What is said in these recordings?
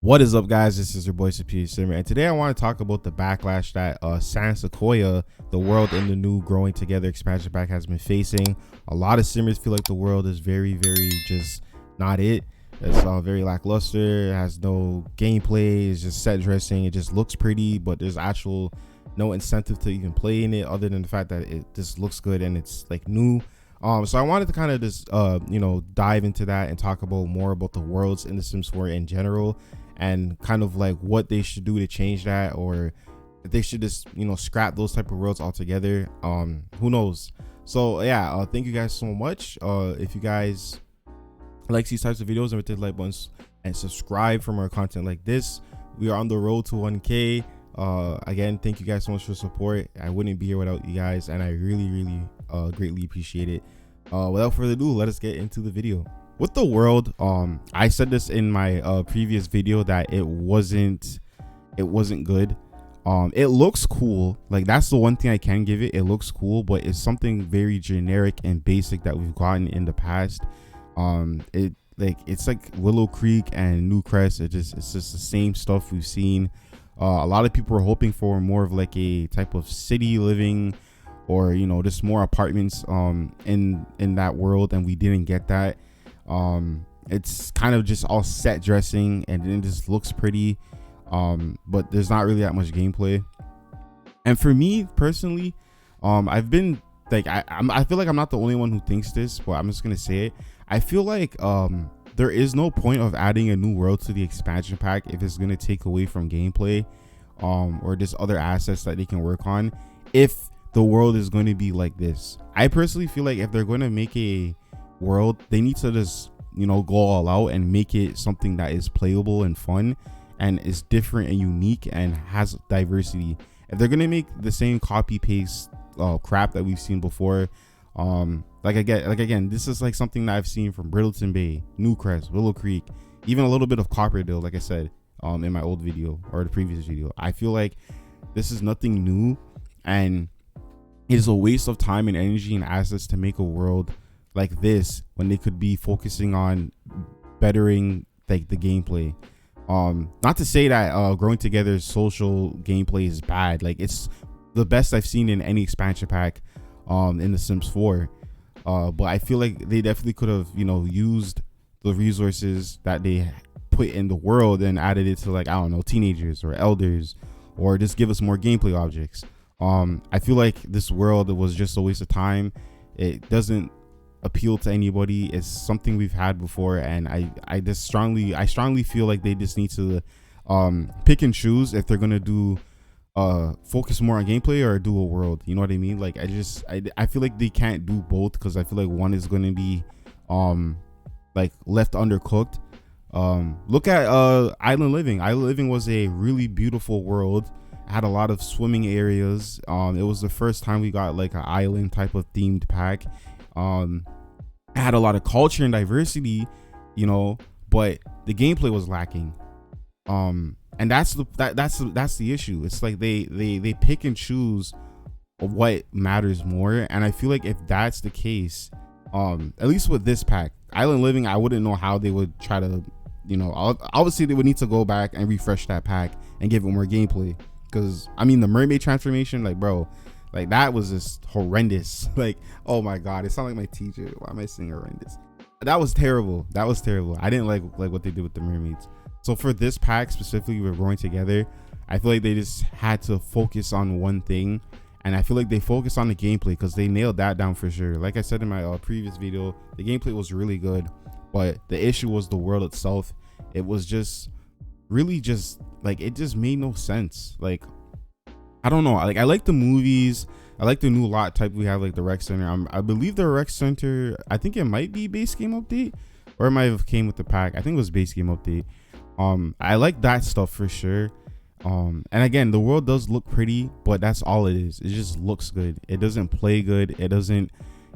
What is up, guys? This is your boy Superior Simmer, and today I want to talk about the backlash that Sequoia, the world in the new Growing Together expansion pack, has been facing. A lot of simmers feel like the world is very just not it. It's very lackluster. It has no gameplay. It's just set dressing. It just looks pretty, but there's actual no incentive to even play in it, other than the fact that it just looks good and it's like new. So I wanted to kind of just dive into that and talk about more about the worlds in the Sims 4 in general, and kind of like what they should do to change that, or if they should just scrap those type of worlds altogether. Who knows? So yeah, thank you guys so much. If you guys like these types of videos, and hit the like buttons and subscribe for more content like this. We are on the road to 1K. Again, thank you guys so much for support. I wouldn't be here without you guys, and I really greatly appreciate it. Without further ado, let us get into the video. With the world, I said this in my previous video that it wasn't good. It looks cool, like that's the one thing I can give it. It looks cool, but it's something very generic and basic that we've gotten in the past. It's like Willow Creek and New Crest. It's just the same stuff we've seen. A lot of people are hoping for more of like a type of city living, or just more apartments in that world, and we didn't get that. It's kind of just all set dressing, and it just looks pretty, but there's not really that much gameplay. And for me personally, I've been like, I feel like I'm not the only one who thinks this, but I'm just gonna say it. I feel like there is no point of adding a new world to the expansion pack if it's gonna take away from gameplay, or just other assets that they can work on, if the world is going to be like this. I personally feel like if they're going to make a world, they need to just go all out and make it something that is playable and fun and is different and unique and has diversity. If they're going to make the same copy paste crap that we've seen before, again, this is like something that I've seen from Brittleton Bay, New Crest, Willow Creek, even a little bit of Copperdale, like I said in my old video or the previous video. I feel like this is nothing new, and it is a waste of time and energy and assets to make a world like this when they could be focusing on bettering like the gameplay. Not to say that Growing Together's social gameplay is bad. Like, it's the best I've seen in any expansion pack in the Sims 4, but I feel like they definitely could have used the resources that they put in the world and added it to, like, I don't know, teenagers or elders, or just give us more gameplay objects. I feel like this world was just a waste of time. It doesn't appeal to anybody. It's something we've had before, and I strongly feel like they just need to pick and choose if they're gonna do focus more on gameplay or do a world. You know what I mean? Like, I feel like they can't do both, because I feel like one is gonna be like left undercooked. Look at Island Living. Island Living was a really beautiful world. Had a lot of swimming areas. It was the first time we got like an island type of themed pack. It had a lot of culture and diversity, but the gameplay was lacking. And that's the issue. It's like they pick and choose what matters more, and I feel like if that's the case, at least with this pack, Island Living, I wouldn't know how they would try to, obviously they would need to go back and refresh that pack and give it more gameplay. Because I mean, the mermaid transformation, like, bro, like that was just horrendous. Like, oh my god, it sounded like my teacher. Why am I saying horrendous? That was terrible. I didn't like what they did with the mermaids. So for this pack specifically, we're Growing Together, I feel like they just had to focus on one thing, and I feel like they focused on the gameplay, because they nailed that down for sure. Like I said in my previous video, the gameplay was really good, but the issue was the world itself. It was just really just like, it just made no sense. Like, I don't know, like, I like the movies, I like the new lot type we have, like the rec center. I believe the rec center, I think it might be base game update, or it might have came with the pack. I think it was base game update. I like that stuff for sure. And again, the world does look pretty, but that's all it is. It just looks good. It doesn't play good. It doesn't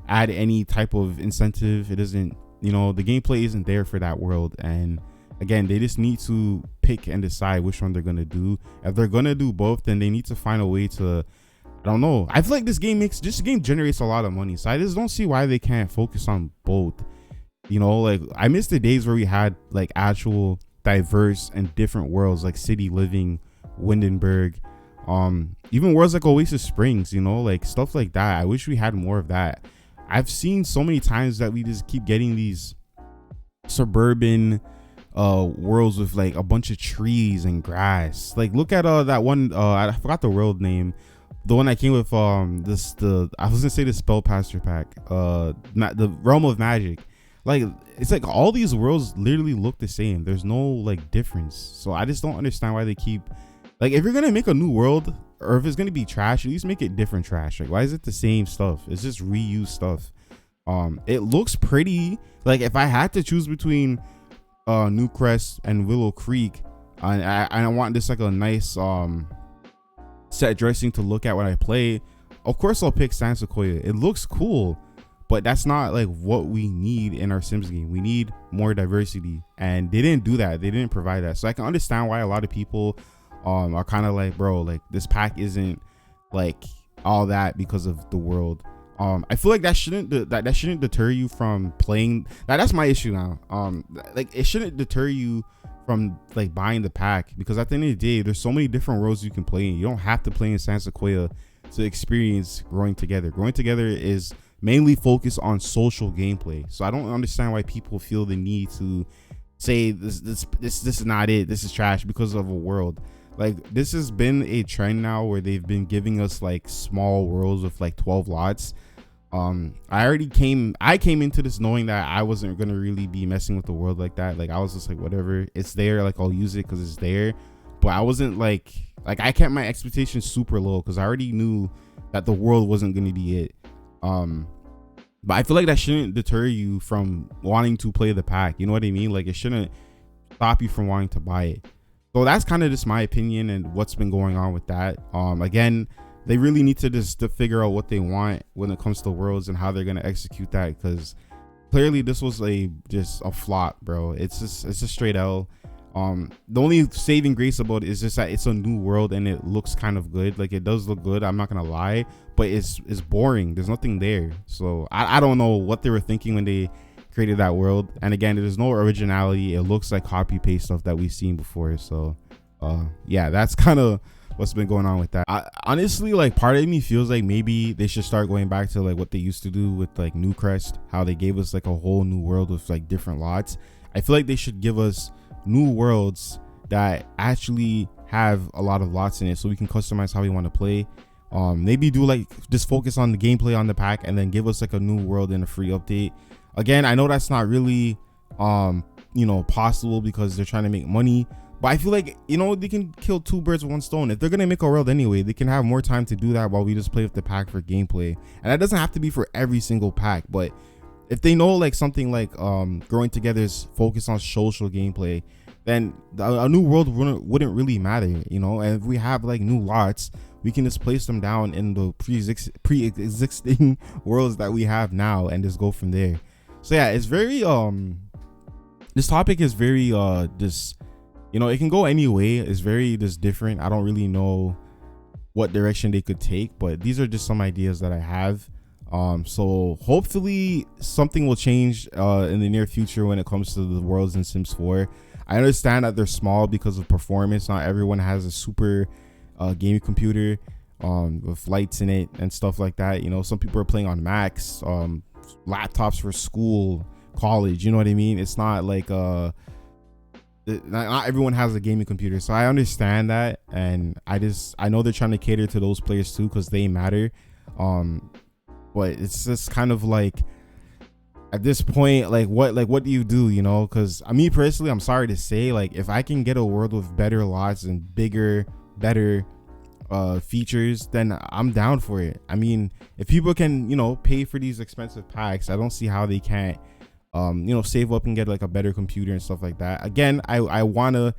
add any type of incentive. It doesn't, the gameplay isn't there for that world. And again, they just need to pick and decide which one they're gonna do. If they're gonna do both, then they need to find a way to, I don't know. I feel like this game generates a lot of money, so I just don't see why they can't focus on both. Like, I miss the days where we had like actual diverse and different worlds like City Living, Windenburg, even worlds like Oasis Springs, you know, like stuff like that. I wish we had more of that. I've seen so many times that we just keep getting these suburban worlds with like a bunch of trees and grass. Like look at that one, I forgot the world name, the one that came with I was gonna say the Spellcaster pack, the Realm of Magic. Like it's like all these worlds literally look the same. There's no like difference. So I just don't understand why they keep, like, if you're gonna make a new world, or if it's gonna be trash, at least make it different trash. Like, why is it the same stuff? It's just reused stuff. It looks pretty. Like if I had to choose between Newcrest and Willow Creek, I want this like a nice set dressing to look at when I play, of course I'll pick San Sequoia. It looks cool, but that's not like what we need in our Sims game. We need more diversity, and they didn't do that. They didn't provide that. So I can understand why a lot of people are kind of like, bro, like this pack isn't like all that because of the world. I feel like that shouldn't deter you from playing. That's my issue now. Like it shouldn't deter you from like buying the pack, because at the end of the day, there's so many different worlds you can play in. You don't have to play in San Sequoia to experience Growing Together. Growing Together is mainly focused on social gameplay. So I don't understand why people feel the need to say this is not it, this is trash because of a world. Like this has been a trend now where they've been giving us like small worlds with like 12 lots. I came into this knowing that I wasn't gonna really be messing with the world like that. Like I was just like, whatever, it's there, like I'll use it because it's there. But I wasn't like I kept my expectations super low because I already knew that the world wasn't gonna be it. But I feel like that shouldn't deter you from wanting to play the pack. You know what I mean? Like it shouldn't stop you from wanting to buy it. So that's kind of just my opinion and what's been going on with that. Again, they really need to to figure out what they want when it comes to worlds and how they're going to execute that, because clearly this was just a flop, bro. It's a straight L. The only saving grace about it is just that it's a new world and it looks kind of good. Like it does look good, I'm not gonna lie, but it's boring. There's nothing there. So I don't know what they were thinking when they created that world. And again, there's no originality. It looks like copy paste stuff that we've seen before. So yeah, that's kind of what's been going on with that. Honestly, like part of me feels like maybe they should start going back to like what they used to do with like Newcrest, how they gave us like a whole new world with like different lots. I feel like they should give us new worlds that actually have a lot of lots in it, so we can customize how we want to play. Maybe do like just focus on the gameplay on the pack and then give us like a new world in a free update. Again, I know that's not really possible because they're trying to make money, but I feel like, they can kill two birds with one stone. If they're gonna make a world anyway, they can have more time to do that while we just play with the pack for gameplay. And that doesn't have to be for every single pack, but if they know like something like Growing Together's focus on social gameplay, then a new world wouldn't really matter, and if we have like new lots, we can just place them down in the pre-existing worlds that we have now and just go from there. So yeah, it's very this topic is very just it can go any way. It's very just different. I don't really know what direction they could take, but these are just some ideas that I have. So hopefully something will change in the near future when it comes to the worlds in Sims 4. I understand that they're small because of performance. Not everyone has a super gaming computer with lights in it and stuff like that. Some people are playing on Macs, laptops for school, college. You know what I mean? It's not like not everyone has a gaming computer, so I understand that, and I know they're trying to cater to those players too because they matter. But it's just kind of like at this point, what do you do? Because me personally, I'm sorry to say, like if I can get a world with better lots and better features, then I'm down for it. I mean, if people can pay for these expensive packs, I don't see how they can't save up and get like a better computer and stuff like that. Again, I want to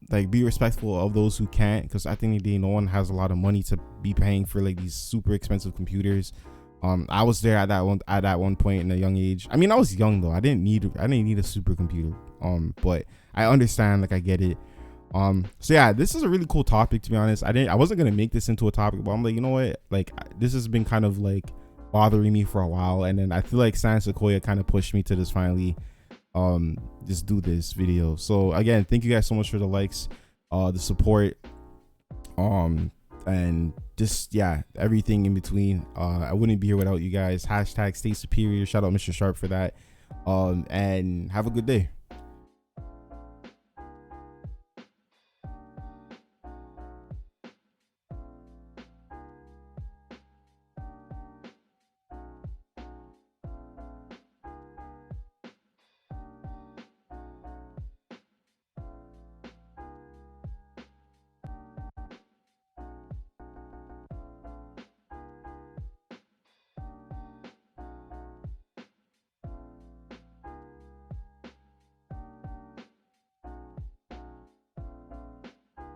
like be respectful of those who can't, because at the end of the day, no one has a lot of money to be paying for like these super expensive computers. I was there at that one point in a young age. I mean, I was young though. I didn't need a super computer. But I understand, like I get it. So yeah, this is a really cool topic, to be honest. I wasn't gonna make this into a topic, but I'm like, you know what, like this has been kind of like bothering me for a while, and then I feel like San Sequoia kind of pushed me to just finally just do this video. So again, thank you guys so much for the likes, the support, and just, yeah, everything in between. I wouldn't be here without you guys. Hashtag stay superior. Shout out Mr. Sharp for that. And have a good day.